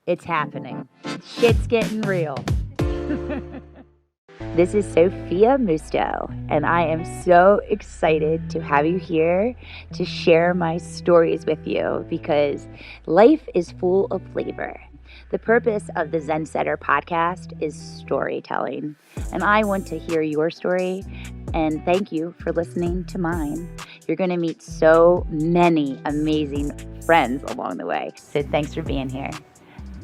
It's happening. Shit's getting real. This is Sophia Musto, and I am so excited to have you here to share my stories with you because life is full of flavor. The purpose of the Zensetter podcast is storytelling, and I want to hear your story, and thank you for listening to mine. You're going to meet so many amazing friends along the way, so thanks for being here.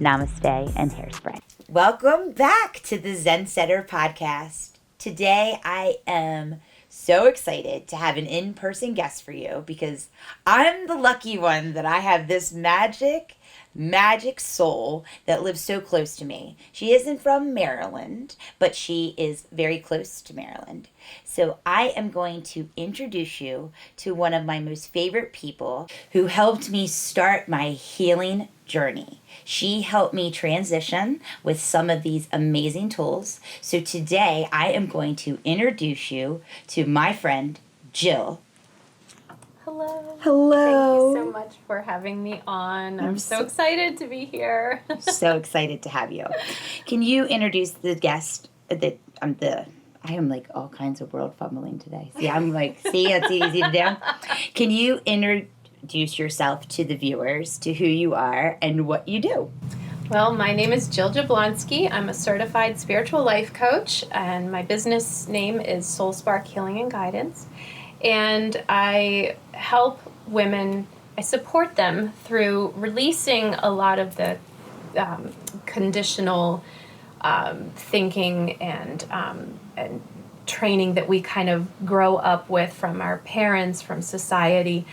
Namaste and hairspray. Welcome back to the Zensetter podcast. Today I am so excited to have an in-person guest for you because I'm the lucky one that I have this magic soul that lives so close to me. She isn't from Maryland, but she is very close to Maryland. So I am going to introduce you to one of my most favorite people who helped me start my healing journey. She helped me transition with some of these amazing tools. So today I am going to introduce you to my friend, Jill. Hello. Hello. Thank you so much for having me on. I'm so excited to be here. So excited to have you. Can you introduce the guest? I am like all kinds of world fumbling today. See, it's easy to do. Can you introduce yourself to the viewers, to who you are and what you do? Well, my name is Jill Jablonski. I'm a certified spiritual life coach, and my business name is Soul Spark Healing and Guidance. And I help women, I support them through releasing a lot of the conditional thinking and training that we kind of grow up with from our parents, from society.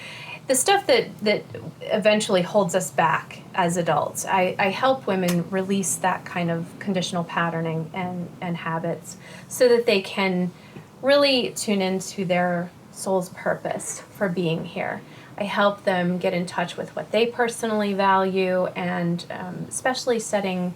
The stuff that eventually holds us back as adults. I help women release that kind of conditional patterning and habits so that they can really tune into their soul's purpose for being here. I help them get in touch with what they personally value and especially setting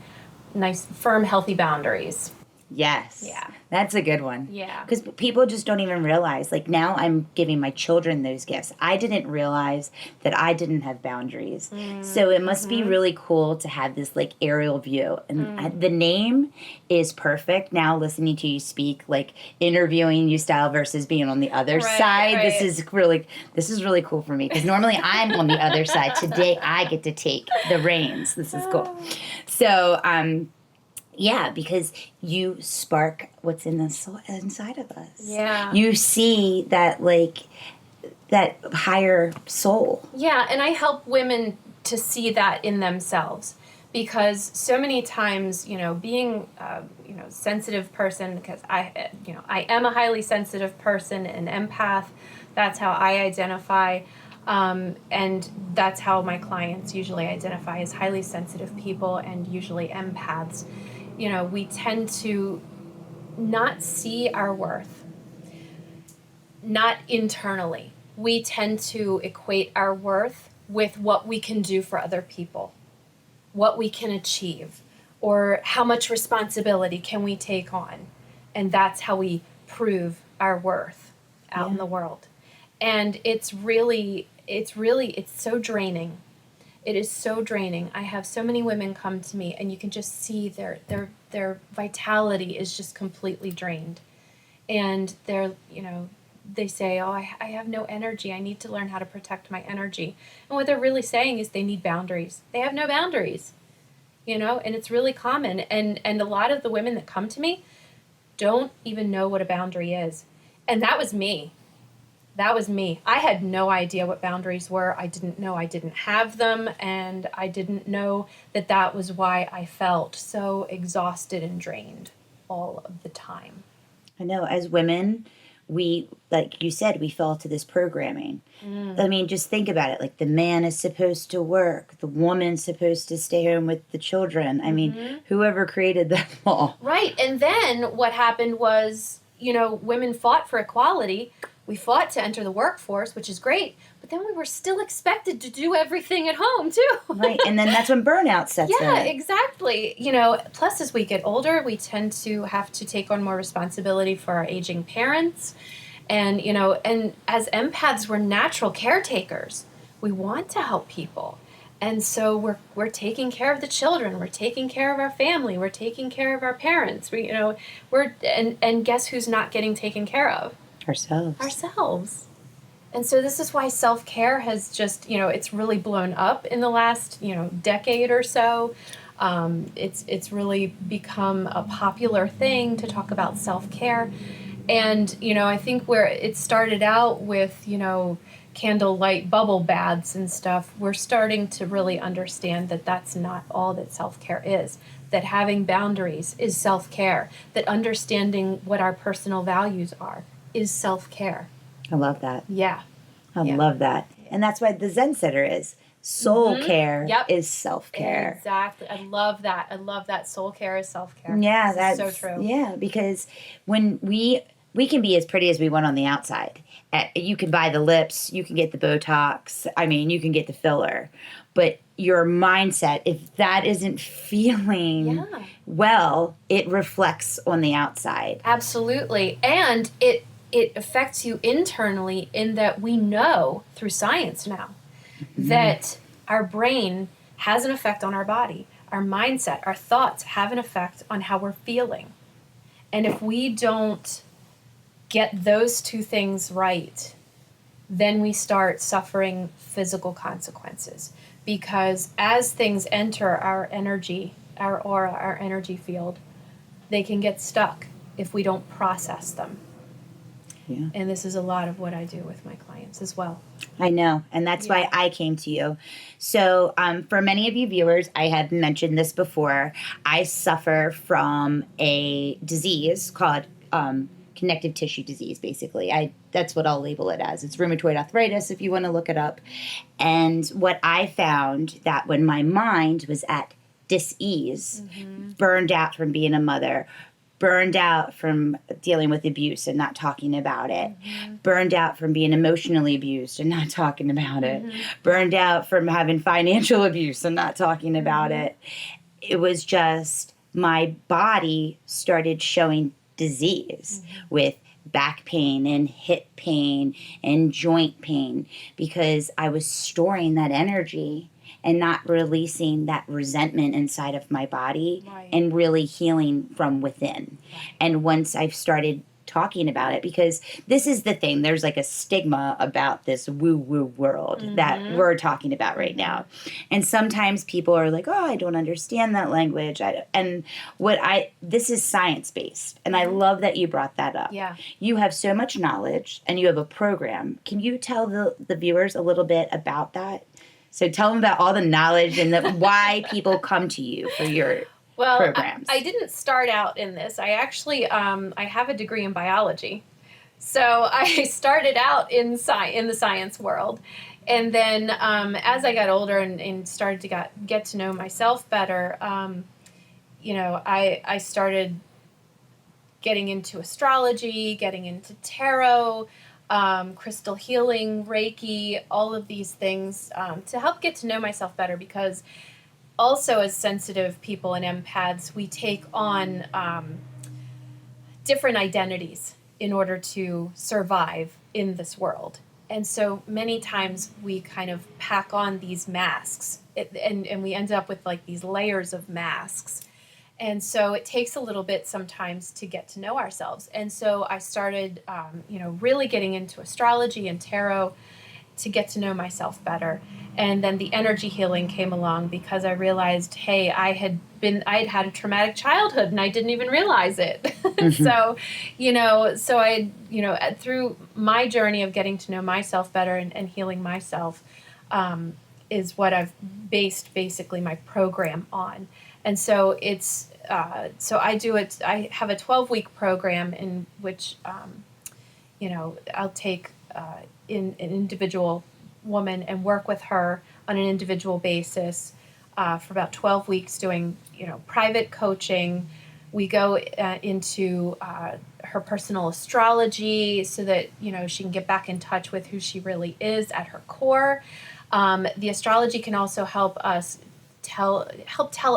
nice, firm, healthy boundaries. Yes. Yeah. That's a good one. Yeah. Because people just don't even realize, like now I'm giving my children those gifts. I didn't realize that I didn't have boundaries. So it must be really cool to have this like aerial view. And the name is perfect. Now listening to you speak, like interviewing you style versus being on the other side. Right. This is really cool for me because normally I'm on the other side. Today I get to take the reins. This is cool. So, yeah, because you spark what's in the soul inside of us. Yeah. You see that, like, that higher soul. Yeah, and I help women to see that in themselves because so many times, being sensitive person, because I am a highly sensitive person, an empath. That's how I identify. And that's how my clients usually identify as highly sensitive people and usually empaths. We tend to not see our worth, not internally. We tend to equate our worth with what we can do for other people, what we can achieve, or how much responsibility can we take on. And that's how we prove our worth out in the world. And it's so draining. It is so draining. I have so many women come to me and you can just see their vitality is just completely drained. And they say, oh, I have no energy. I need to learn how to protect my energy. And what they're really saying is they need boundaries. They have no boundaries, and it's really common. And a lot of the women that come to me don't even know what a boundary is. And that was me. I had no idea what boundaries were. I didn't know I didn't have them, and I didn't know that was why I felt so exhausted and drained all of the time. I know, as women, we, like you said, we fall to this programming. I mean, just think about it. Like, the man is supposed to work. The woman's supposed to stay home with the children. I mean, whoever created them all. Right, and then what happened was, women fought for equality. We fought to enter the workforce, which is great, but then we were still expected to do everything at home, too. Right, and then that's when burnout sets in. Yeah, exactly. Plus as we get older, we tend to have to take on more responsibility for our aging parents. And, and as empaths, we're natural caretakers. We want to help people. And so we're taking care of the children, we're taking care of our family, we're taking care of our parents. And guess who's not getting taken care of? Ourselves. And so this is why self-care has just, it's really blown up in the last, decade or so. It's really become a popular thing to talk about self-care. And, I think where it started out with, candlelight bubble baths and stuff, we're starting to really understand that that's not all that self-care is. That having boundaries is self-care. That understanding what our personal values are is self-care. I love that. Yeah. I love that. And that's why the Zensetter is. Soul care is self-care. Exactly. I love that. I love that. Soul care is self-care. Yeah, that's so true. Yeah, because when we can be as pretty as we want on the outside. You can buy the lips, you can get the Botox, you can get the filler. But your mindset, if that isn't feeling well, it reflects on the outside. Absolutely. And it affects you internally in that we know through science now that our brain has an effect on our body. Our mindset, our thoughts have an effect on how we're feeling. And if we don't get those two things right, then we start suffering physical consequences. Because as things enter our energy, our aura, our energy field, they can get stuck if we don't process them. Yeah. And this is a lot of what I do with my clients as well. I know, and that's why I came to you. So for many of you viewers, I have mentioned this before. I suffer from a disease called connective tissue disease, basically. That's what I'll label it as. It's rheumatoid arthritis, if you want to look it up. And what I found that when my mind was at dis-ease, burned out from being a mother, burned out from dealing with abuse and not talking about it, burned out from being emotionally abused and not talking about it, burned out from having financial abuse and not talking about it. It was just my body started showing disease with back pain and hip pain and joint pain because I was storing that energy and not releasing that resentment inside of my body and really healing from within. And once I've started talking about it, because this is the thing, there's like a stigma about this woo-woo world that we're talking about right now. And sometimes people are like, oh, I don't understand that language. This is science-based. And I love that you brought that up. Yeah. You have so much knowledge and you have a program. Can you tell the viewers a little bit about that? So tell them about all the knowledge and why people come to you for your programs. I didn't start out in this. I actually I have a degree in biology. So I started out in the science world. And then as I got older and started to get to know myself better, I started getting into astrology, getting into tarot, crystal healing, Reiki, all of these things to help get to know myself better, because also as sensitive people and empaths, we take on different identities in order to survive in this world. And so many times we kind of pack on these masks and we end up with like these layers of masks. And so it takes a little bit sometimes to get to know ourselves. And so I started, really getting into astrology and tarot to get to know myself better. And then the energy healing came along because I realized, hey, I had had a traumatic childhood and I didn't even realize it. So I, through my journey of getting to know myself better and healing myself, is what I've based basically my program on. And so it's, so I do it, I have a 12-week program in which, I'll take in an individual woman and work with her on an individual basis for about 12 weeks doing, private coaching. We go into her personal astrology so that, she can get back in touch with who she really is at her core. The astrology can also help us tell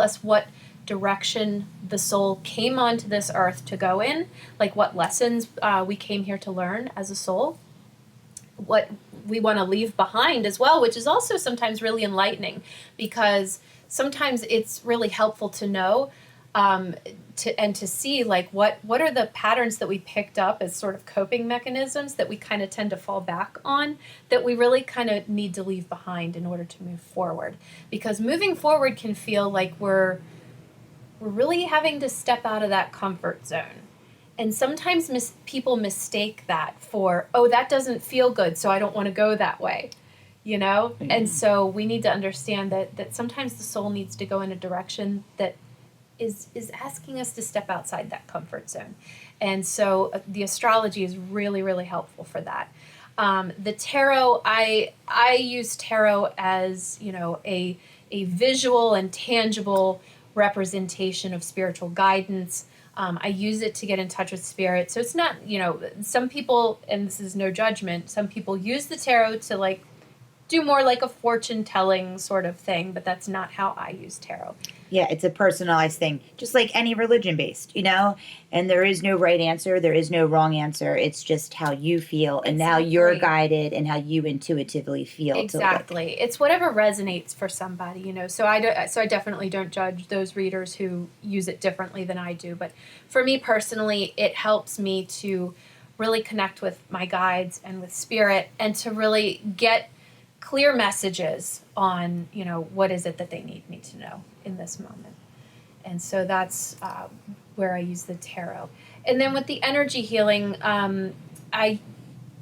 us what direction the soul came onto this earth to go in, like what lessons we came here to learn as a soul. what we want to leave behind as well, which is also sometimes really enlightening, because sometimes it's really helpful to know, to see like what are the patterns that we picked up as sort of coping mechanisms that we kind of tend to fall back on, that we really kind of need to leave behind in order to move forward. Because moving forward can feel like we're really having to step out of that comfort zone. And sometimes people mistake that for, oh, that doesn't feel good, so I don't want to go that way, you know? Mm-hmm. And so we need to understand that sometimes the soul needs to go in a direction that is asking us to step outside that comfort zone. And so the astrology is really, really helpful for that. The tarot, I use tarot as, you know, a visual and tangible representation of spiritual guidance. I use it to get in touch with spirit. So it's not, you know, some people, and this is no judgment, some people use the tarot to like do more like a fortune telling sort of thing, but that's not how I use tarot. Yeah, it's a personalized thing, just like any religion based, you know? And there is no right answer, there is no wrong answer. It's just how you feel and how you're guided and how you intuitively feel. Exactly. It's whatever resonates for somebody, you know. So I definitely don't judge those readers who use it differently than I do. But for me personally, it helps me to really connect with my guides and with spirit, and to really get clear messages on, you know, what is it that they need me to know in this moment. And so that's where I use the tarot. And then with the energy healing, I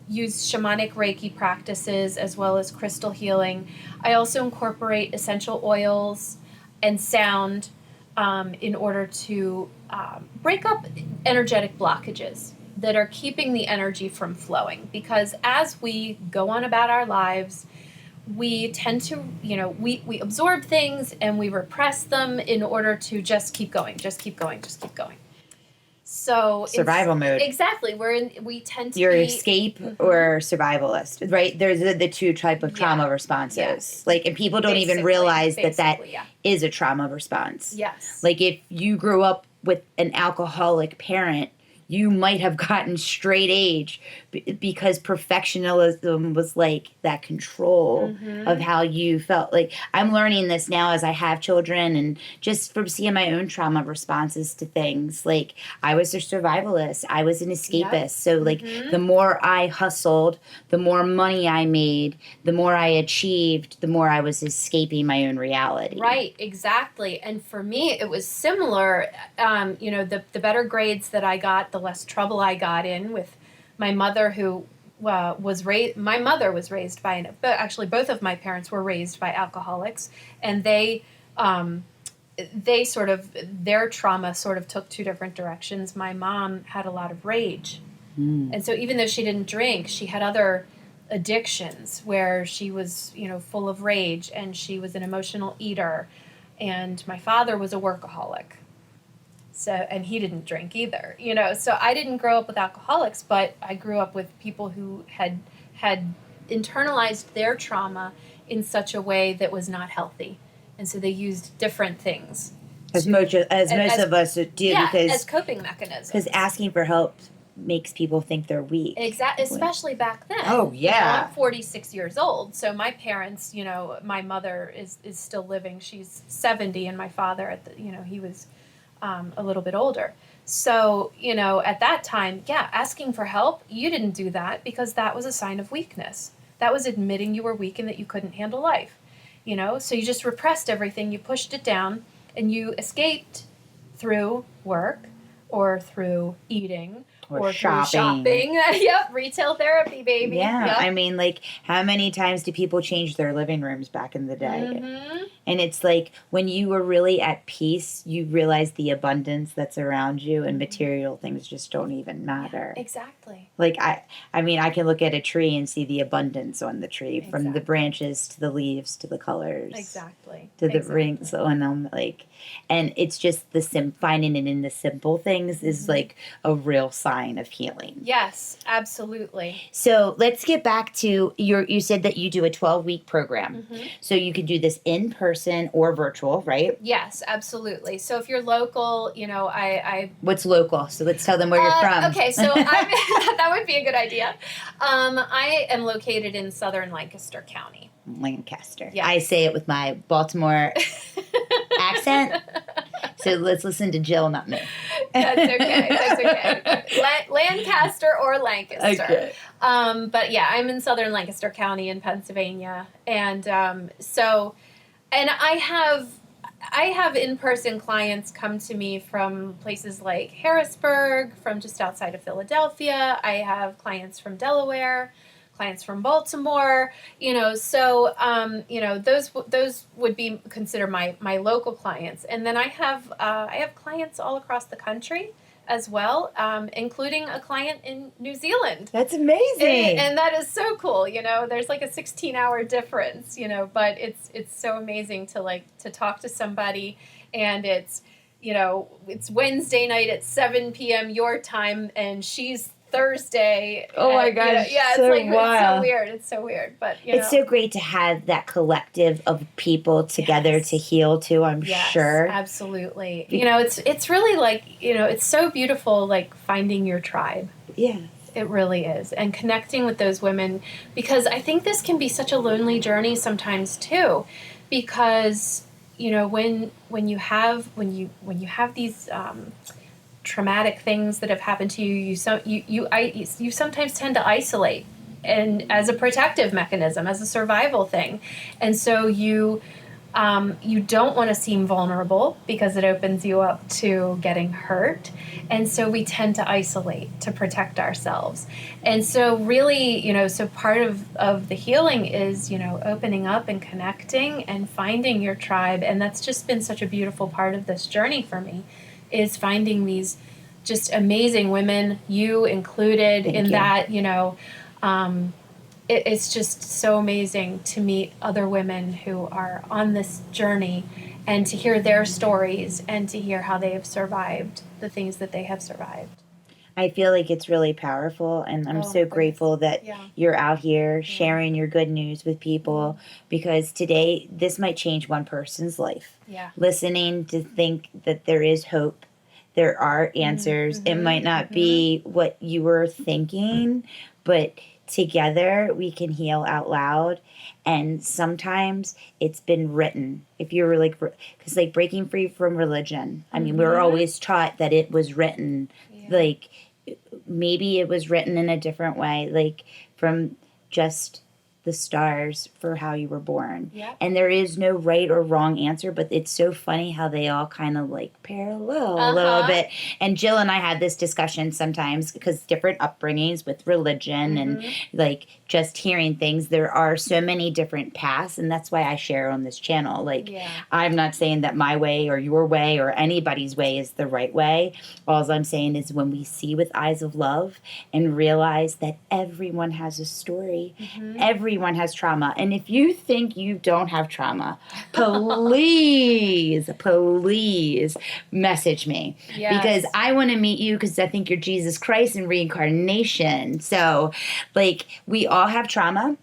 use shamanic Reiki practices as well as crystal healing. I also incorporate essential oils and sound in order to break up energetic blockages that are keeping the energy from flowing. Because as we go on about our lives, we tend to, you know, we absorb things and we repress them in order to just keep going. So survival mode. Exactly. We tend to your escape or survivalist, right? There's the two type of trauma responses. Yeah. Like, and people don't even realize that is a trauma response. Yes. Like, if you grew up with an alcoholic parent, you might have gotten straight A's because perfectionism was like that control of how you felt. Like, I'm learning this now as I have children, and just from seeing my own trauma responses to things. Like, I was a survivalist. I was an escapist. Yep. So like the more I hustled, the more money I made, the more I achieved, the more I was escaping my own reality. Right, exactly. And for me, it was similar. You know, the better grades that I got, the less trouble I got in with my mother, who was raised. My mother was raised by actually both of my parents were raised by alcoholics, and they sort of, their trauma sort of took two different directions. My mom had a lot of rage, and so even though she didn't drink, she had other addictions where she was, you know, full of rage, and she was an emotional eater, and my father was a workaholic. So, and he didn't drink either, you know. So I didn't grow up with alcoholics, but I grew up with people who had internalized their trauma in such a way that was not healthy, and so they used different things. As most of us do, because as coping mechanisms. Because asking for help makes people think they're weak. Exactly, especially back then. Oh, yeah. You know, I'm 46 years old, so my parents, you know, my mother is still living. She's 70, and my father, he was a little bit older. So, you know, at that time, asking for help, you didn't do that because that was a sign of weakness. That was admitting you were weak and that you couldn't handle life, you know? So you just repressed everything, you pushed it down, and you escaped through work or through eating or shopping. Yep, retail therapy, baby. Yeah, yep. I mean, like, how many times do people change their living rooms back in the day? And it's like, when you were really at peace, you realize the abundance that's around you, and material things just don't even matter. Yeah, exactly. Like, I mean, I can look at a tree and see the abundance on the tree, from the branches to the leaves to the colors. Exactly. To the rings on them, like, and it's just finding it in the simple things is like a real sign sign of healing. Yes, absolutely. So let's get back to you said that you do a 12-week program. Mm-hmm. So you can do this in person or virtual, right? Yes, absolutely. So if you're local, I What's local? So let's tell them where you're from. Okay, so that would be a good idea. I am located in southern Lancaster County. Lancaster. Yes. I say it with my Baltimore accent. So let's listen to Jill, not me. That's okay. Lancaster or Lancaster. Okay. But yeah, I'm in southern Lancaster County in Pennsylvania, and I have in-person clients come to me from places like Harrisburg, from just outside of Philadelphia. I have clients from Delaware, clients from Baltimore, so those would be considered my local clients. And then I have clients all across the country as well, including a client in New Zealand. That's amazing. And that is so cool. There's like a 16-hour difference, but it's so amazing to talk to somebody, and it's Wednesday night at 7 p.m. your time, and she's Thursday. Oh my gosh. Yeah, so it's wild. It's so weird. But it's so great to have that collective of people together to heal to, I'm sure. Absolutely. It's really like, it's so beautiful, like finding your tribe. Yeah. It really is. And connecting with those women, because I think this can be such a lonely journey sometimes too, because when you have these traumatic things that have happened to you, you sometimes tend to isolate, and as a protective mechanism, as a survival thing, and so you don't want to seem vulnerable because it opens you up to getting hurt, and so we tend to isolate to protect ourselves. And so really, so part of the healing is opening up and connecting and finding your tribe, and that's just been such a beautiful part of this journey for me, is finding these just amazing women, you included. Thank you. That, it's just so amazing to meet other women who are on this journey, and to hear their stories, and to hear how they have survived the things that they have survived. I feel like it's really powerful, and I'm so grateful that you're out here sharing your good news with people, because today this might change one person's life. Yeah. Listening to think that there is hope, there are answers. It might not be what you were thinking, but together we can heal out loud. And sometimes it's been written. If you're because breaking free from religion, I mean, we were always taught that it was written, like maybe it was written in a different way, like from just the stars for how you were born. Yep. And there is no right or wrong answer, but it's so funny how they all kind of parallel a little bit. And Jill and I had this discussion sometimes, because different upbringings with religion and just hearing things, there are so many different paths, and that's why I share on this channel. I'm not saying that my way or your way or anybody's way is the right way. All I'm saying is, when we see with eyes of love and realize that everyone has a story, everyone has trauma. And if you think you don't have trauma, please message me. Yes. Because I want to meet you, because I think you're Jesus Christ in reincarnation. So we all have trauma.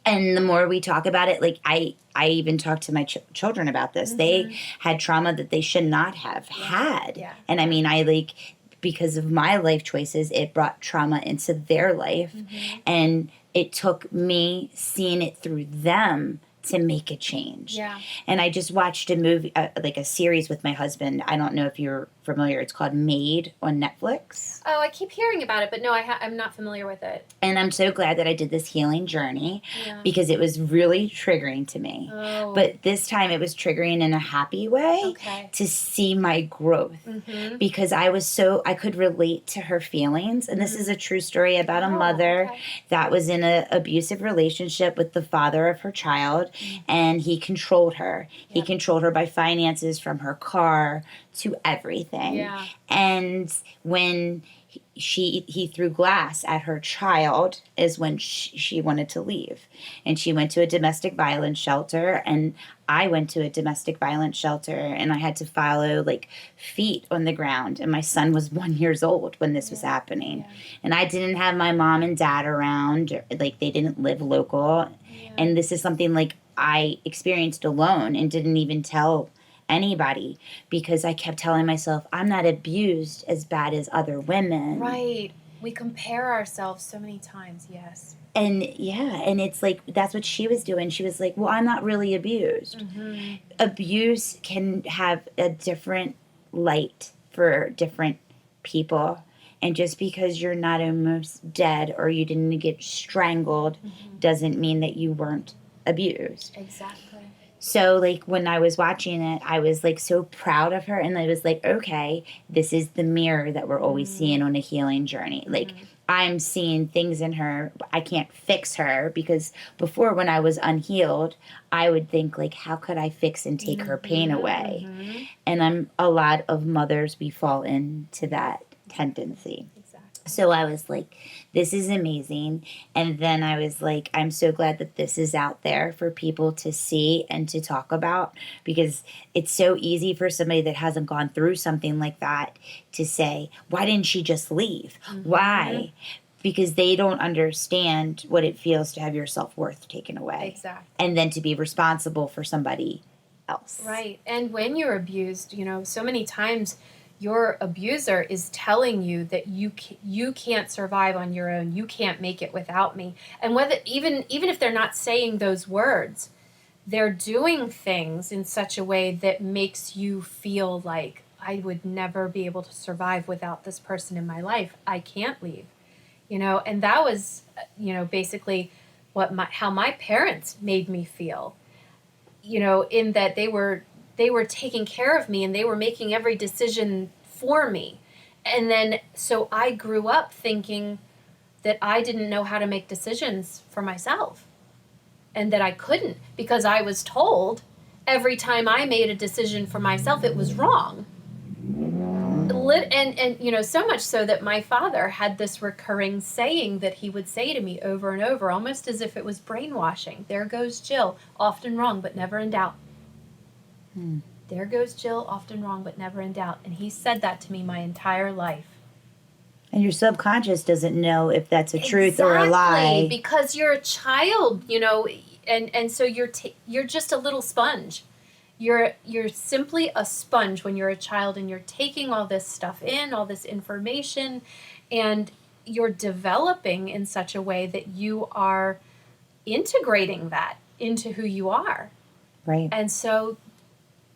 And the more we talk about it, I even talk to my children about this. They had trauma that they should not have had. Yeah. And I mean, because of my life choices, it brought trauma into their life. And it took me seeing it through them to make a change. Yeah. And I just watched a movie, a series with my husband. I don't know if you're familiar. It's called Made on Netflix. Oh, I keep hearing about it, but no, I'm not familiar with it. And I'm so glad that I did this healing journey, because it was really triggering to me. Oh. But this time it was triggering in a happy way to see my growth, because I could relate to her feelings. And this is a true story about a mother that was in an abusive relationship with the father of her child. and he controlled her. He controlled her by finances, from her car to everything. Yeah. And when he threw glass at her child is when she wanted to leave, and she went to a domestic violence shelter, and I went to a domestic violence shelter, and I had to follow like feet on the ground, and my son was 1 year old when this was happening, and I didn't have my mom and dad around, like they didn't live local, and this is something like I experienced alone and didn't even tell anybody, because I kept telling myself I'm not abused as bad as other women. Right. We compare ourselves so many times, yes. And and it's like that's what she was doing. She was like, well, I'm not really abused. Mm-hmm. Abuse can have a different light for different people. And just because you're not almost dead or you didn't get strangled doesn't mean that you weren't abused. Exactly. So, like, when I was watching it, I was, like, so proud of her. And I was like, okay, this is the mirror that we're always seeing on a healing journey. Like, I'm seeing things in her. I can't fix her, because before, when I was unhealed, I would think, like, how could I fix and take her pain away? And a lot of mothers, we fall into that tendency. So I was like, this is amazing. And then I was like, I'm so glad that this is out there for people to see and to talk about, because it's so easy for somebody that hasn't gone through something like that to say, why didn't she just leave? Why? Because they don't understand what it feels to have your self-worth taken away. Exactly. And then to be responsible for somebody else. Right. And when you're abused, so many times your abuser is telling you that you can't survive on your own. You can't make it without me. And whether even if they're not saying those words, they're doing things in such a way that makes you feel like I would never be able to survive without this person in my life. I can't leave. And that was basically how my parents made me feel. In that they were taking care of me and they were making every decision for me. And then, so I grew up thinking that I didn't know how to make decisions for myself, and that I couldn't, because I was told every time I made a decision for myself, it was wrong. And so much so that my father had this recurring saying that he would say to me over and over, almost as if it was brainwashing. There goes Jill, often wrong, but never in doubt. There goes Jill, often wrong, but never in doubt. And he said that to me my entire life. And your subconscious doesn't know if that's a truth or a lie. Because you're a child, and so you're just a little sponge. You're simply a sponge when you're a child, and you're taking all this stuff in, all this information, and you're developing in such a way that you are integrating that into who you are. Right. And so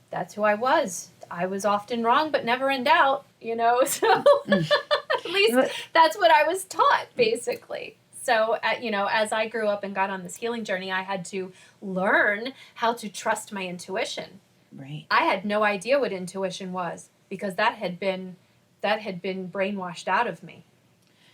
that's who I was. I was often wrong, but never in doubt, so at least that's what I was taught, basically. So, as I grew up and got on this healing journey, I had to learn how to trust my intuition. Right. I had no idea what intuition was, because that had been brainwashed out of me.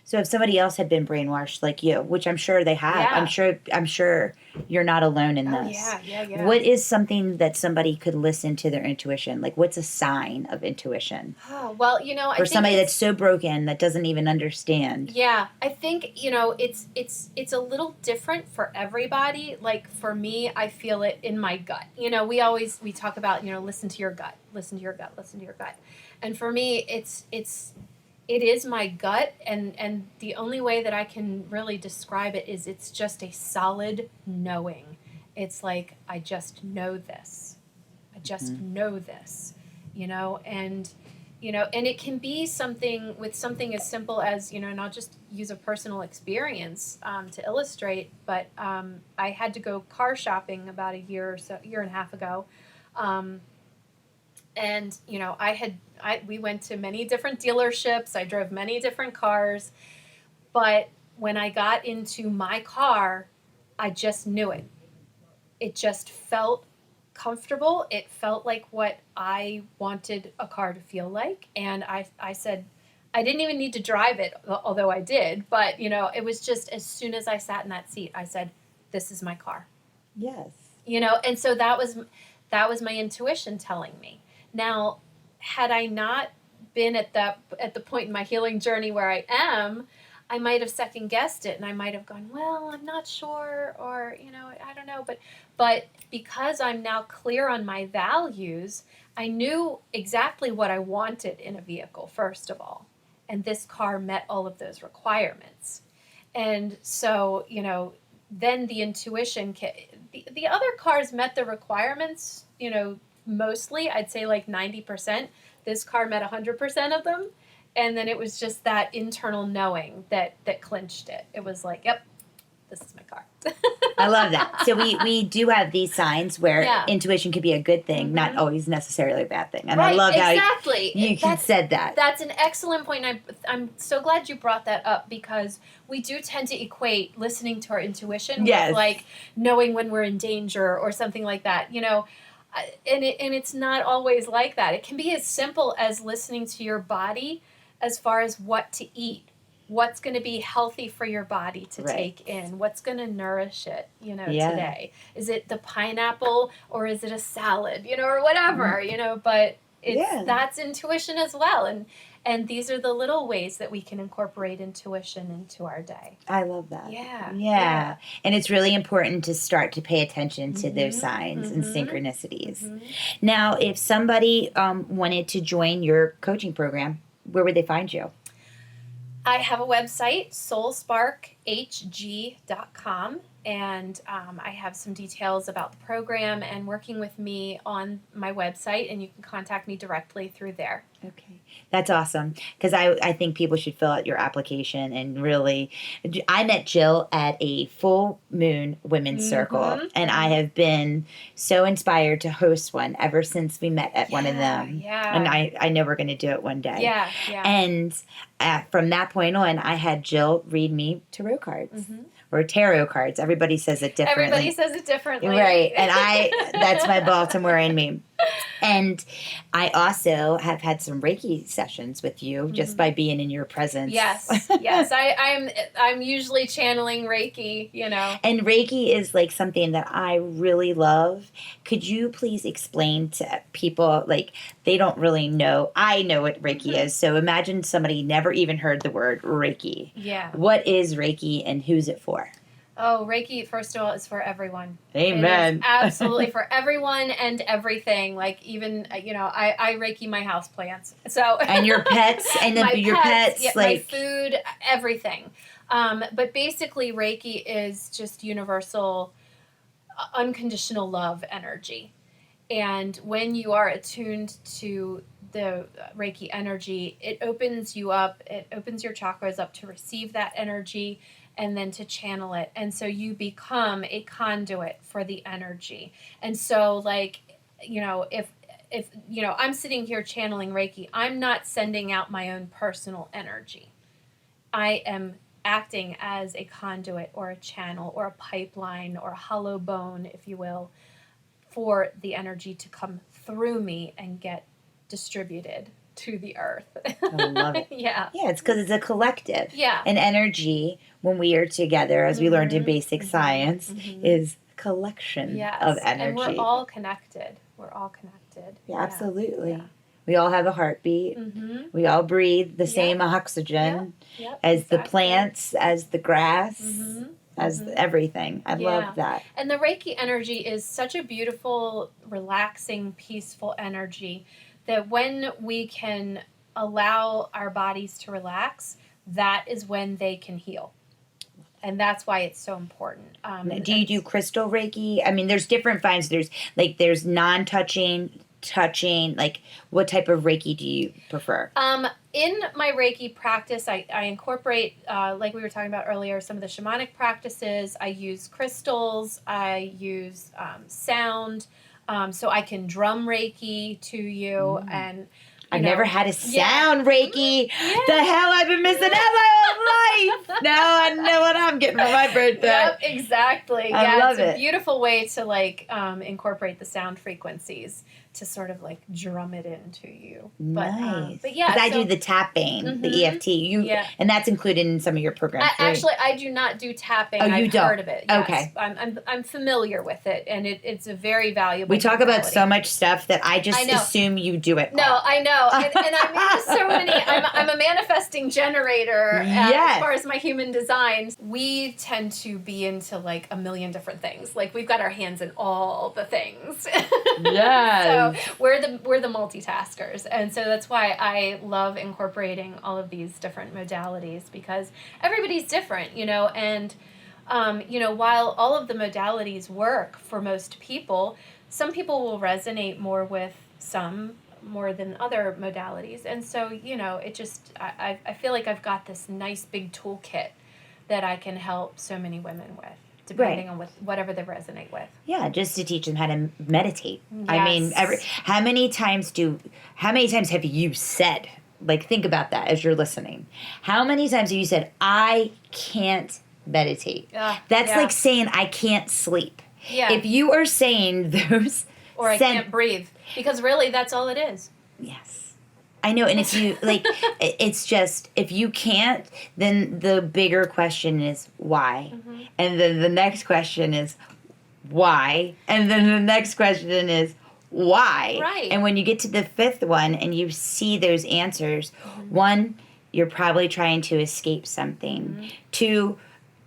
So if somebody else had been brainwashed like you, which I'm sure they have, Yeah. I'm sure you're not alone in this. Yeah. What is something that somebody could listen to their intuition? Like, what's a sign of intuition? Oh, well, I For think somebody that's so broken that doesn't even understand. Yeah, I think, it's a little different for everybody. Like, for me, I feel it in my gut. We talk about, listen to your gut, listen to your gut, listen to your gut. And for me, it is my gut, and the only way that I can really describe it is it's just a solid knowing. It's like, I just know this. I just know this, and it can be something as simple as, and I'll just use a personal experience to illustrate, but I had to go car shopping about year and a half ago. And, we went to many different dealerships. I drove many different cars. But when I got into my car, I just knew it. It just felt comfortable. It felt like what I wanted a car to feel like. And I said, I didn't even need to drive it, although I did. But, it was just as soon as I sat in that seat, I said, this is my car. Yes. And so that was my intuition telling me. Now, had I not been at the point in my healing journey where I am, I might have second guessed it, and I might have gone, well, I'm not sure, or I don't know, but because I'm now clear on my values, I knew exactly what I wanted in a vehicle, first of all, and this car met all of those requirements. And so, then the intuition the other cars met the requirements, mostly. I'd say like 90%. This car met 100% of them. And then it was just that internal knowing that clinched it. It was like, yep, this is my car. I love that. So we do have these signs where intuition could be a good thing, not always necessarily a bad thing. And right, I love exactly. how you said that. That's an excellent point. I'm so glad you brought that up, because we do tend to equate listening to our intuition with like knowing when we're in danger or something like that. And it's not always like that. It can be as simple as listening to your body as far as what to eat, what's going to be healthy for your body to take in, what's going to nourish it, today. Is it the pineapple, or is it a salad, or whatever, but that's intuition as well. And these are the little ways that we can incorporate intuition into our day. I love that. Yeah. And it's really important to start to pay attention to those signs and synchronicities. Now, if somebody wanted to join your coaching program, where would they find you? I have a website, soulsparkhg.com, and I have some details about the program and working with me on my website, and you can contact me directly through there. Okay. That's awesome, because I think people should fill out your application and really... I met Jill at a full moon women's circle, and I have been so inspired to host one ever since we met at one of them. Yeah. And I know we're going to do it one day. Yeah. And from that point on, I had Jill read me tarot cards. Or tarot cards. Everybody says it differently. Everybody says it differently. Right. And that's my Baltimore in me. And I also have had some Reiki sessions with you just by being in your presence. Yes. I'm usually channeling Reiki, And Reiki is like something that I really love. Could you please explain to people, like, they don't really know. I know what Reiki is. So imagine somebody never even heard the word Reiki. Yeah. What is Reiki and who's it for? Oh, Reiki, first of all, is for everyone. Amen. It is absolutely for everyone and everything. Like, even, I Reiki my houseplants. So. And your pets, and your pets, like. My food, everything. But basically, Reiki is just universal, unconditional love energy. And when you are attuned to the Reiki energy, it opens you up, it opens your chakras up to receive that energy and then to channel it. And so you become a conduit for the energy. And so, like, if I'm sitting here channeling Reiki, I'm not sending out my own personal energy. I am acting as a conduit or a channel or a pipeline or a hollow bone, if you will, for the energy to come through me and get distributed to the earth. I love it. Yeah, it's because it's a collective. Yeah. An energy, when we are together, as we learned in basic science, is a collection of energy. And we're all connected. Yeah, absolutely. Yeah. We all have a heartbeat. We all breathe the same oxygen as the plants, as the grass, as everything. I love that. And the Reiki energy is such a beautiful, relaxing, peaceful energy that when we can allow our bodies to relax, that is when they can heal. And that's why it's so important. Do you do crystal Reiki? I mean, there's different kinds. There's non-touching, touching. Like, what type of Reiki do you prefer? In my Reiki practice, I incorporate, like we were talking about earlier, some of the shamanic practices. I use crystals. I use sound. So I can drum Reiki to you. And I've never had a sound Reiki. The hell, I've been missing out my whole life. Now I know what I'm getting for my birthday. Yep, exactly. I love it's a beautiful way to incorporate the sound frequencies. to sort of like drum it into you. Nice. But yeah, 'cause I do the tapping, the EFT. And that's included in some of your programs. Actually, I do not do tapping. Oh, you I've don't? heard of it. Yes. Okay. I'm familiar with it, and it's a very valuable. We talk about modality. so much stuff that I just assume you do it. No, I know, and I'm into so many. I'm a manifesting generator. As far as my human design, we tend to be into like a million different things. Like we've got our hands in all the things. Yes. So we're the multitaskers, and so that's why I love incorporating all of these different modalities, because everybody's different, and while all of the modalities work for most people, some people will resonate more with some more than other modalities, and so it just I feel like I've got this nice big toolkit that I can help so many women with, depending on whatever they resonate with. Yeah, just to teach them how to meditate. Yes. I mean, how many times have you said, like, think about that as you're listening. How many times have you said, I can't meditate? That's like saying I can't sleep. Yeah. If you are saying those... Or I can't breathe. Because really, that's all it is. Yes. I know, and if you, like, it's just, if you can't, then the bigger question is why? Mm-hmm. And then the next question is why? And then the next question is why? Right. And when you get to the fifth one and you see those answers, one, you're probably trying to escape something. Mm-hmm. Two,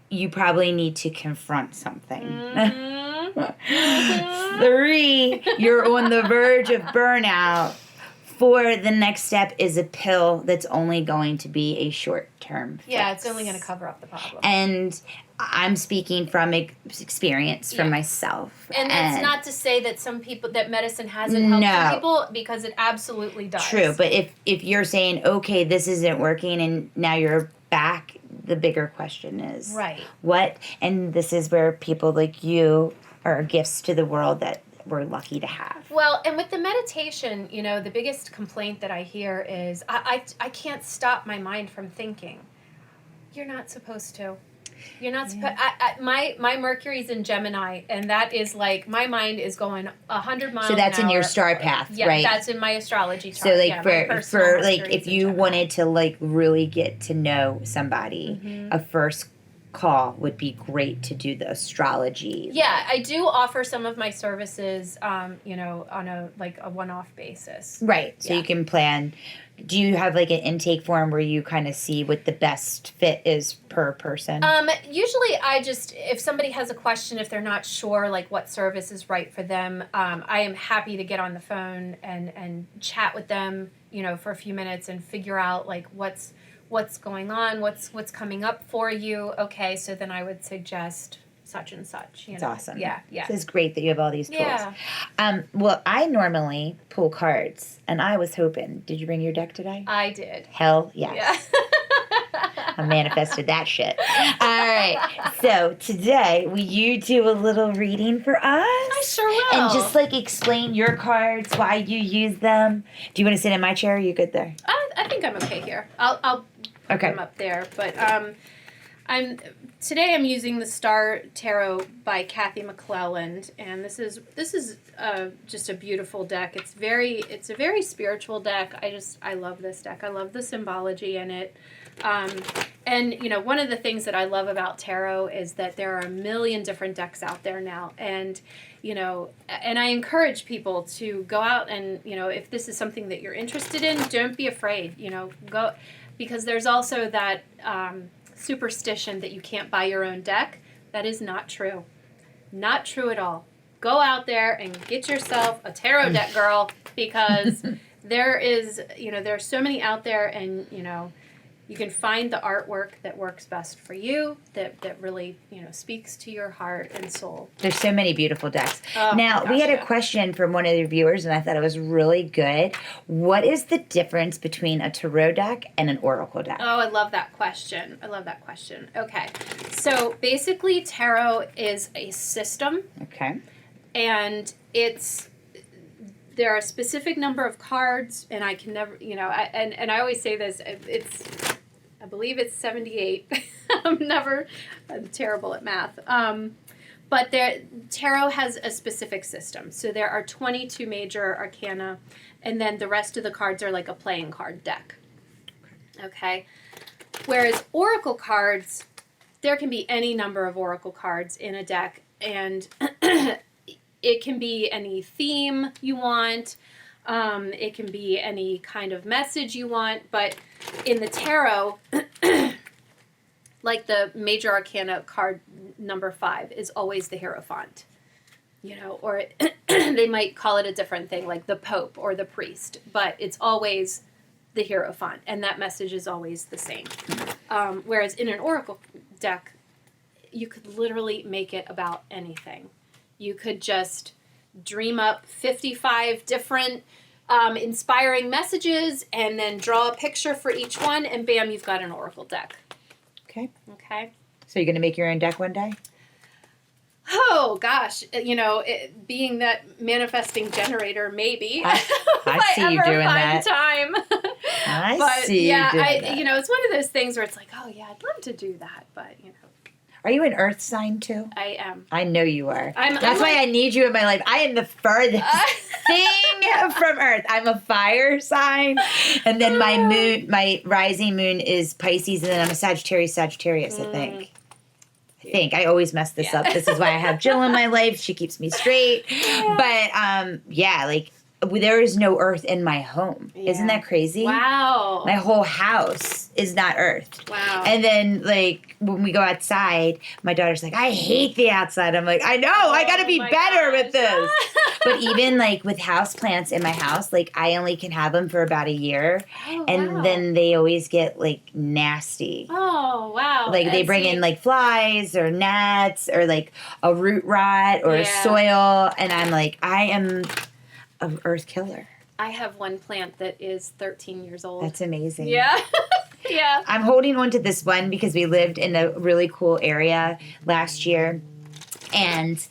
you probably need to confront something. Mm-hmm. 3, you're on the verge of burnout. 4, the next step is a pill that's only going to be a short-term fix. Yeah, it's only going to cover up the problem. And I'm speaking from experience from myself. And that's not to say that that medicine hasn't helped some people, because it absolutely does. True, but if you're saying, okay, this isn't working and now you're back, the bigger question is what? And this is where people like you are gifts to the world that we're lucky to have. Well, and with the meditation, the biggest complaint that I hear is I can't stop my mind from thinking. You're not supposed to. You're not supposed. My Mercury's in Gemini, and that is like my mind is going 100 miles. So that's an in hour. your star path, yeah, right? That's in my astrology chart. So like for like Mercury's if you wanted to like really get to know somebody, a first call would be great to do the astrology. Yeah, I do offer some of my services, on a one-off basis. Right. So you can plan. Do you have like an intake form where you kind of see what the best fit is per person? Usually if somebody has a question, if they're not sure like what service is right for them, I am happy to get on the phone and chat with them, for a few minutes and figure out like what's going on, what's coming up for you. Okay, so then I would suggest such and such. It's awesome. Yeah. It's great that you have all these tools. Yeah. Well, I normally pull cards, and I was hoping. Did you bring your deck today? I did. Hell yes. Yeah. I manifested that shit. All right. So today, will you do a little reading for us? I sure will. And just like explain your cards, why you use them. Do you want to sit in my chair? Or are you good there? I think I'm okay here. I'll put them up there, but Today I'm using the Star Tarot by Kathy McClelland, and this is just a beautiful deck. It's a very spiritual deck. I love this deck. I love the symbology in it. And one of the things that I love about tarot is that there are a million different decks out there now, and and I encourage people to go out and if this is something that you're interested in, don't be afraid. Go, because there's also that superstition that you can't buy your own deck. That is not true. Not true at all. Go out there and get yourself a tarot deck, girl, because there's so many out there, and you can find the artwork that works best for you, that really speaks to your heart and soul. There's so many beautiful decks. Oh, now, we had a question from one of the viewers, and I thought it was really good. What is the difference between a tarot deck and an oracle deck? Oh, I love that question. Okay. So basically, tarot is a system. Okay. And there are a specific number of cards, and I can never, and I always say this, I believe it's 78. I'm terrible at math. But tarot has a specific system. So there are 22 major arcana, and then the rest of the cards are like a playing card deck. Okay? Whereas oracle cards, there can be any number of oracle cards in a deck, and it can be any theme you want. It can be any kind of message you want. But in the tarot, like the major arcana card number 5 is always the Hierophant, or they might call it a different thing, like the Pope or the Priest, but it's always the Hierophant, and that message is always the same. Whereas in an oracle deck, you could literally make it about anything. You could just dream up 55 different inspiring messages and then draw a picture for each one, and bam, you've got an oracle deck. Okay. So you're going to make your own deck one day? Oh, gosh. Being that manifesting generator, maybe. I see you doing that. Time. I see you doing that. It's one of those things where it's like, oh, yeah, I'd love to do that, but, Are you an earth sign, too? I am. I know you are. That's why I need you in my life. I am the furthest thing from earth. I'm a fire sign. And then my rising moon is Pisces, and then I'm a Sagittarius, I think. I always mess this up. This is why I have Jill in my life. She keeps me straight. But, there is no earth in my home. Yeah. Isn't that crazy? Wow. My whole house is not earth. Wow. And then, when we go outside, my daughter's like, I hate the outside. I'm like, I know. I got to be better with this. But even, with houseplants in my house, I only can have them for about a year. Oh, and then they always get, nasty. Oh, wow. They bring in, flies or gnats or, a root rot or soil. And I'm like, I am an earth killer. I have one plant that is 13 years old. That's amazing. Yeah. Yeah. I'm holding on to this one because we lived in a really cool area last year. And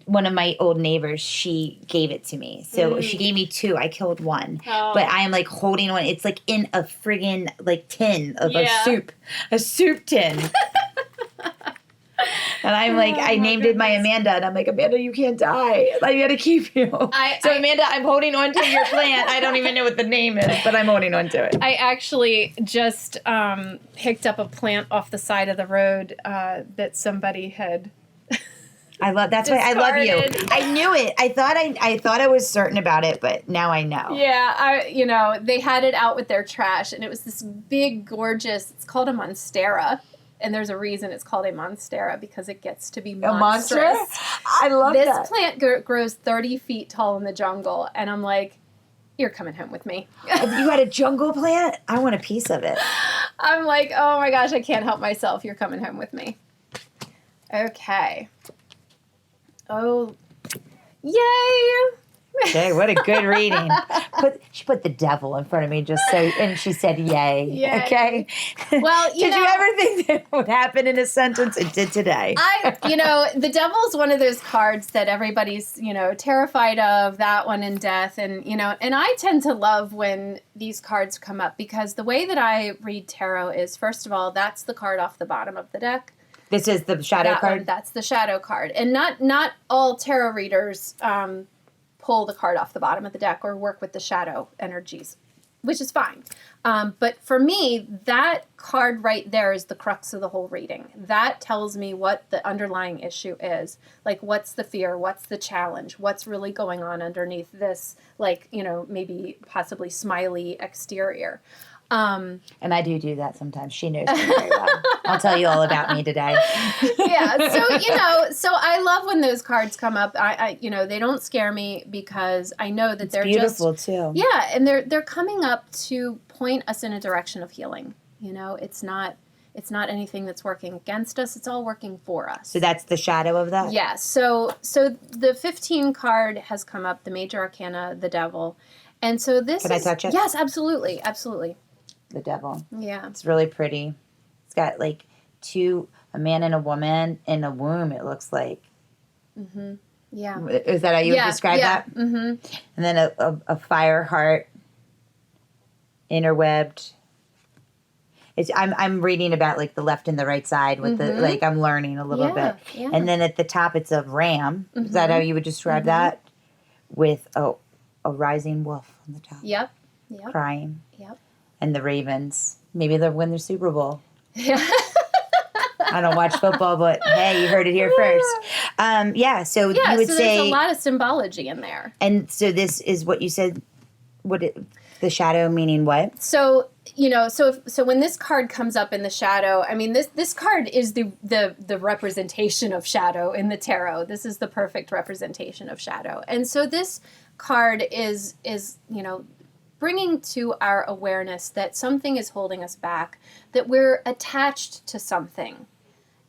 one of my old neighbors, she gave it to me. So she gave me 2. I killed one. Oh. But I am holding one. It's in a friggin' tin of a soup tin. And I'm I named it my Amanda, and I'm like, Amanda, you can't die. I got to keep you. Amanda, I'm holding on to your plant. I don't even know what the name is, but I'm holding on to it. I actually just picked up a plant off the side of the road that somebody had. That's why I love you. I knew it. I thought I was certain about it, but now I know. Yeah, they had it out with their trash, and it was this big, gorgeous. It's called a monstera. And there's a reason it's called a monstera, because it gets to be monstrous. A monster? I love this that. This plant grows 30 feet tall in the jungle, and I'm like, you're coming home with me. You had a jungle plant? I want a piece of it. I'm like, oh my gosh, I can't help myself. You're coming home with me. Okay. Oh, yay! Okay, what a good reading. She put the devil in front of me and she said, yay. Yay. Okay? Well, Did you ever think that would happen in a sentence? It did today. The devil's one of those cards that everybody's, terrified of, that one in death. And, and I tend to love when these cards come up, because the way that I read tarot is, first of all, that's the card off the bottom of the deck. This is the shadow card? That's the shadow card. And not all tarot readers pull the card off the bottom of the deck or work with the shadow energies, which is fine. But for me, that card right there is the crux of the whole reading. That tells me what the underlying issue is. What's the fear? What's the challenge? What's really going on underneath this, maybe possibly smiley exterior. And I do that sometimes. She knows me very well. I'll tell you all about me today. Yeah. So I love when those cards come up. I they don't scare me, because I know that they're beautiful too. Yeah. And they're coming up to point us in a direction of healing. It's not anything that's working against us. It's all working for us. So that's the shadow of that? Yeah. So the 15 card has come up, the major arcana, the devil. And so this Can I touch it? Yes, absolutely. Absolutely. The devil. Yeah. It's really pretty. It's got a man and a woman in a womb, it looks like. Mm-hmm. Yeah. Is that how you would describe that? Mm-hmm. And then a fire heart, interwebbed. I'm reading about like the left and the right side with the like I'm learning a little bit. Yeah. And then at the top it's a ram. Is that how you would describe that? With a rising wolf on the top. Yep. Crying. Yep. And the Ravens. Maybe they'll win the Super Bowl. Yeah. I don't watch football, but hey, you heard it here first. So you would say there's a lot of symbology in there. And so this is what you said. The shadow meaning what? So so when this card comes up in the shadow, I mean this card is the representation of shadow in the tarot. This is the perfect representation of shadow, and so this card is bringing to our awareness that something is holding us back, that we're attached to something,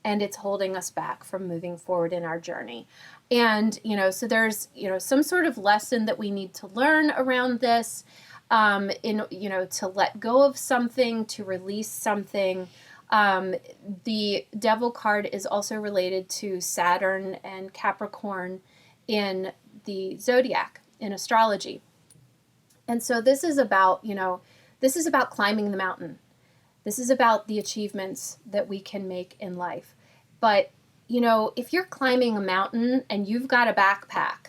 and it's holding us back from moving forward in our journey. And so there's some sort of lesson that we need to learn around this. To let go of something, to release something. The Devil card is also related to Saturn and Capricorn in the zodiac, in astrology. And so this is about climbing the mountain. This is about the achievements that we can make in life. But, if you're climbing a mountain and you've got a backpack,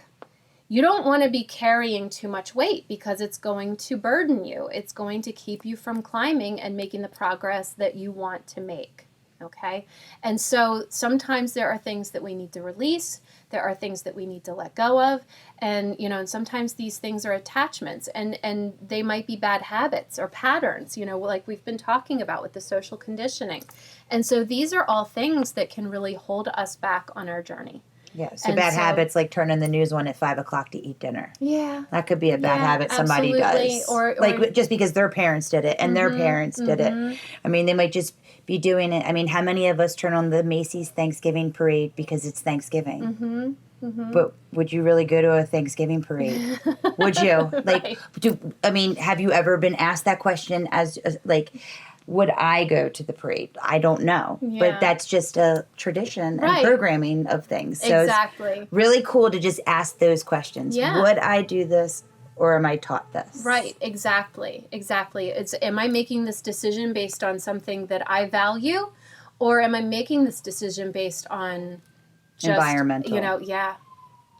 you don't want to be carrying too much weight because it's going to burden you. It's going to keep you from climbing and making the progress that you want to make. Okay? And so sometimes there are things that we need to release. There are things that we need to let go of. And, and sometimes these things are attachments and they might be bad habits or patterns, like we've been talking about with the social conditioning. And so these are all things that can really hold us back on our journey. Yeah, so bad habits like turning the news on at 5 o'clock to eat dinner. Yeah. That could be a bad habit somebody does. Or like just because their parents did it and their parents did it. I mean, they might just be doing it. I mean, how many of us turn on the Macy's Thanksgiving parade because it's Thanksgiving? But would you really go to a Thanksgiving parade? Would you? Like, right. Have you ever been asked that question as would I go to the parade? I don't know. Yeah. But that's just a tradition and programming of things. So exactly. It's really cool to just ask those questions. Yeah. Would I do this or am I taught this? Right, exactly. Am I making this decision based on something that I value, or am I making this decision based on just environmental?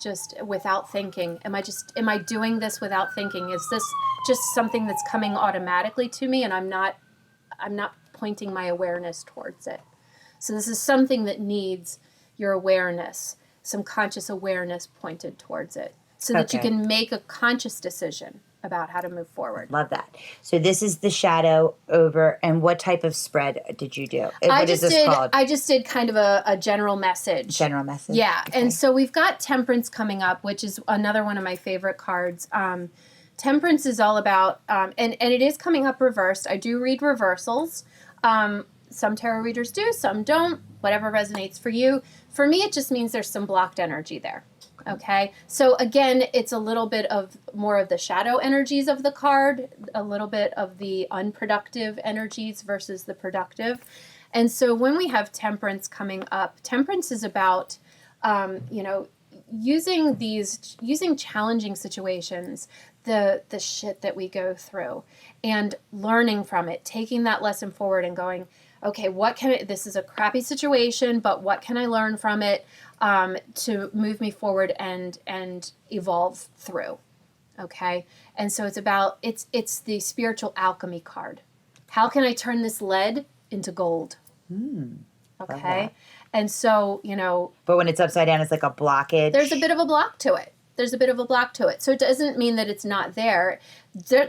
Just without thinking? Am I doing this without thinking? Is this just something that's coming automatically to me and I'm not pointing my awareness towards it? So this is something that needs your awareness, some conscious awareness pointed towards it, so that you can make a conscious decision about how to move forward. Love that. So this is the shadow over, and what type of spread did you do? What is this called? I just did kind of a general message. General message? Yeah, okay. And so we've got Temperance coming up, which is another one of my favorite cards. Temperance is all about, and it is coming up reversed. I do read reversals. Some tarot readers do, some don't. Whatever resonates for you. For me, it just means there's some blocked energy there. Okay, so again, it's a little bit of more of the shadow energies of the card, a little bit of the unproductive energies versus the productive. And so when we have Temperance coming up, Temperance is about, using challenging situations, the shit that we go through, and learning from it, taking that lesson forward and going, okay, this is a crappy situation, but what can I learn from it to move me forward and evolve through? Okay, and so it's the spiritual alchemy card. How can I turn this lead into gold? Okay, and so But when it's upside down, it's like a blockage. There's a bit of a block to it. So it doesn't mean that it's not there.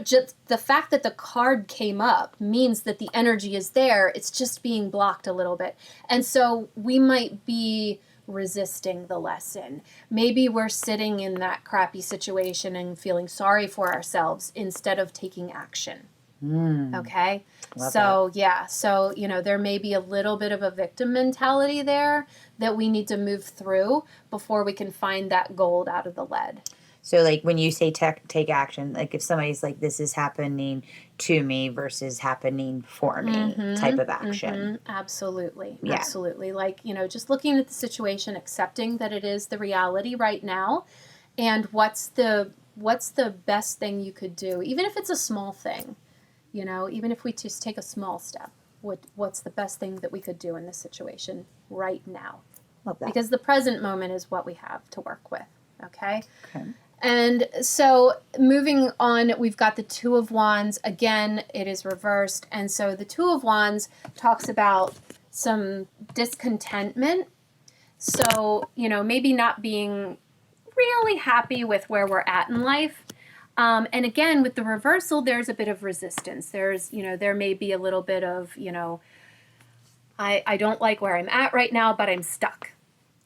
Just the fact that the card came up means that the energy is there. It's just being blocked a little bit. And so we might be resisting the lesson. Maybe we're sitting in that crappy situation and feeling sorry for ourselves instead of taking action. Okay. So there may be a little bit of a victim mentality there that we need to move through before we can find that gold out of the lead. So like when you say take action, like if somebody's like, this is happening to me versus happening for me type of action. Absolutely. Yeah. Absolutely. Like, just looking at the situation, accepting that it is the reality right now, and what's the best thing you could do, even if it's a small thing. Even if we just take a small step, what's the best thing that we could do in this situation right now. Love that. Because the present moment is what we have to work with, okay? Okay. And so moving on, we've got the Two of Wands. Again, it is reversed. And so the Two of Wands talks about some discontentment. So, maybe not being really happy with where we're at in life. And again, with the reversal, there's a bit of resistance. There may be a little bit of, I don't like where I'm at right now, but I'm stuck.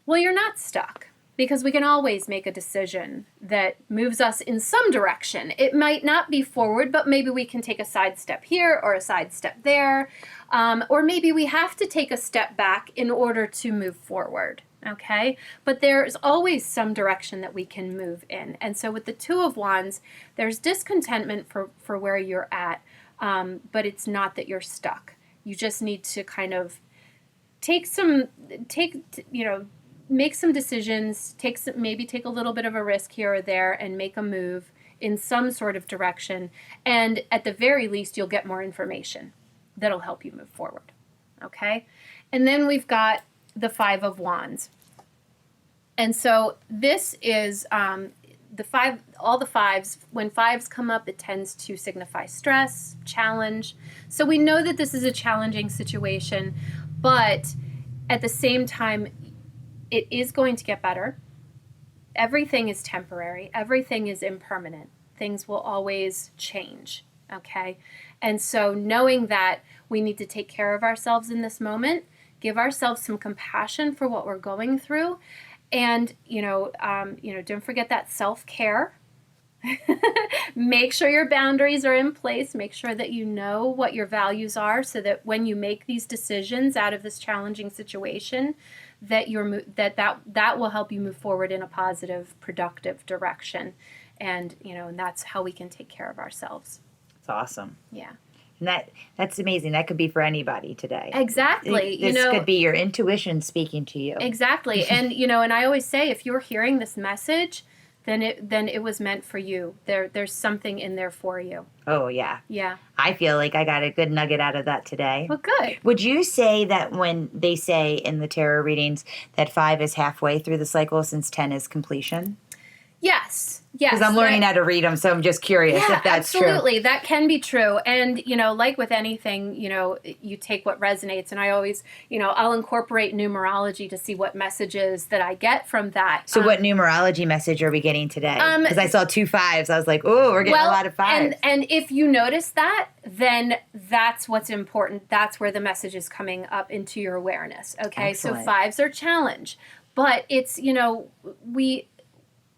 Well, you're not stuck, because we can always make a decision that moves us in some direction. It might not be forward, but maybe we can take a side step here or a side step there. Or maybe we have to take a step back in order to move forward. Okay, but there's always some direction that we can move in. And so with the Two of Wands, there's discontentment for where you're at, but it's not that you're stuck. You just need to kind of make some decisions, maybe take a little bit of a risk here or there and make a move in some sort of direction. And at the very least, you'll get more information that'll help you move forward. Okay, and then we've got the Five of Wands. And so this is all the fives. When fives come up, it tends to signify stress, challenge. So we know that this is a challenging situation, but at the same time, it is going to get better. Everything is temporary. Everything is impermanent. Things will always change. Okay? And so knowing that we need to take care of ourselves in this moment, give ourselves some compassion for what we're going through, and don't forget that self-care. Make sure your boundaries are in place. Make sure that you know what your values are, so that when you make these decisions out of this challenging situation, that that will help you move forward in a positive, productive direction. And and that's how we can take care of ourselves. It's awesome. Yeah. And that's amazing. That could be for anybody today. Exactly. This could be your intuition speaking to you. Exactly. And and I always say, if you're hearing this message, then it was meant for you. There's something in there for you. Oh yeah. Yeah. I feel like I got a good nugget out of that today. Well, good. Would you say that when they say in the tarot readings that 5 is halfway through the cycle since 10 is completion? Yes. Yes. Because I'm learning how to read them, so I'm just curious if that's true. Absolutely. That can be true. And, like with anything, you take what resonates. And I always, I'll incorporate numerology to see what messages that I get from that. So what numerology message are we getting today? Because I saw 2 5s. I was like, oh, we're getting a lot of 5s. And if you notice that, then that's what's important. That's where the message is coming up into your awareness. Okay. Excellent. So 5s are challenge. But it's,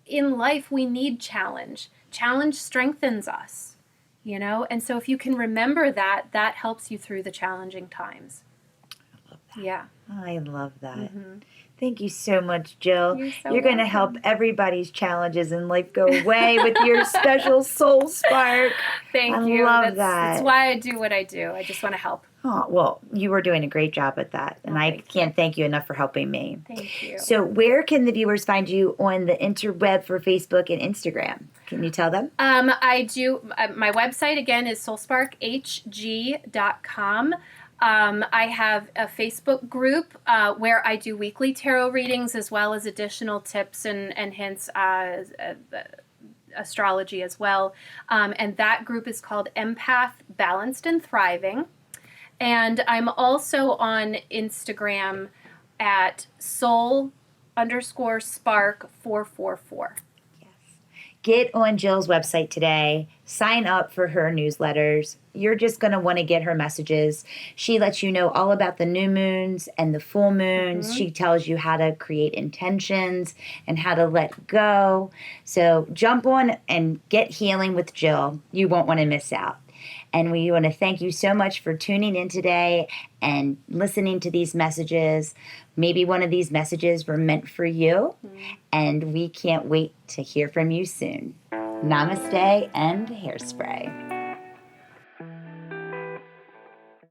in life, we need challenge. Challenge strengthens us, And so if you can remember that, that helps you through the challenging times. I love that. Yeah. I love that. Mm-hmm. Thank you so much, Jill. You're going to help everybody's challenges in life go away with your special soul spark. Thank you. I love that. That's why I do what I do. I just want to help. Oh, well, you were doing a great job at that. And I can't thank you enough for helping me. Thank you. So where can the viewers find you on the interweb for Facebook and Instagram? Can you tell them? I do. My website, again, is soulsparkhg.com. I have a Facebook group where I do weekly tarot readings, as well as additional tips and hints, astrology as well. And that group is called Empath Balanced and Thriving. And I'm also on Instagram at soul_spark444. Get on Jill's website today. Sign up for her newsletters. You're just going to want to get her messages. She lets you know all about the new moons and the full moons. Mm-hmm. She tells you how to create intentions and how to let go. So jump on and get healing with Jill. You won't want to miss out. And we want to thank you so much for tuning in today and listening to these messages. Maybe one of these messages were meant for you, and we can't wait to hear from you soon. Namaste and hairspray.